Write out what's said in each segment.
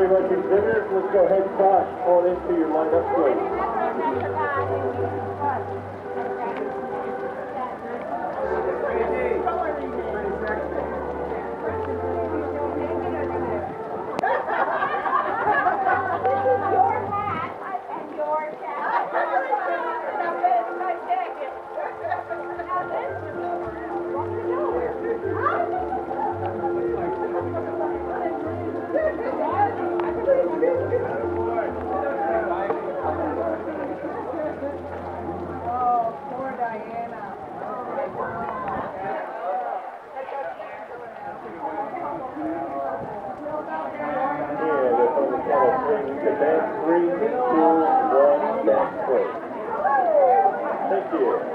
very much, exhibitors. Let's go ahead and cross on into your lineup, please. Thank you.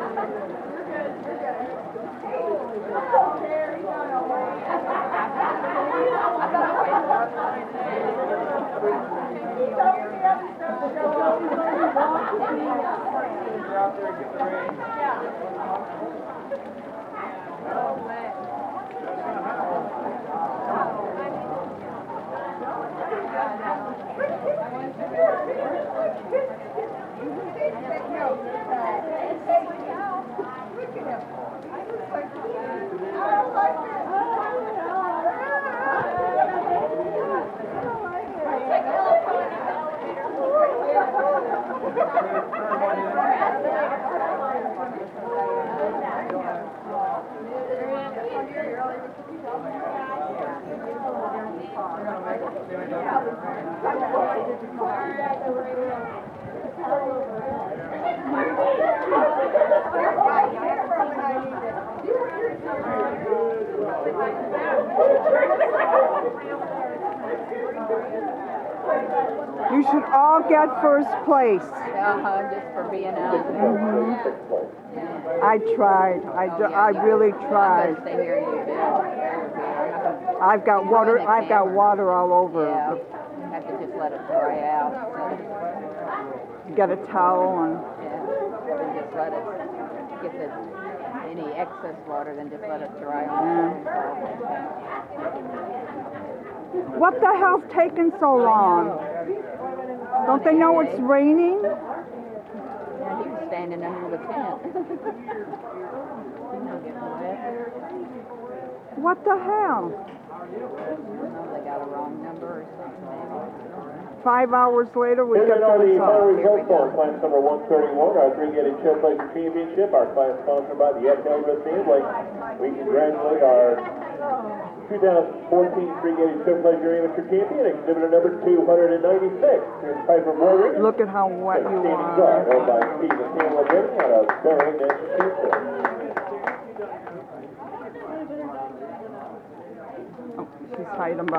You should all get first place. Just for being out. I tried. I really tried. Stay here and you do. I've got water. I've got water all over. Yeah. You have to just let it dry out. Get a towel and. Yeah. And just let it get any excess water. Then just let it dry on. What the hell's taking so long? Don't they know it's raining? Yeah, he was standing under the tent. What the hell? They got a wrong number or something. 5 hours later, we Here's get the the final results. results for class number 131, our three-gated showplacer championship. Our class sponsored by the Echo family. We congratulate our 2014 three-gated showplacer amateur champion, exhibitor number 296. Here's Piper Morgan. Look at how wet you Standing guard, are. held by Stephen Campbell out of Berlin, Massachusetts. Oh, she's hiding behind.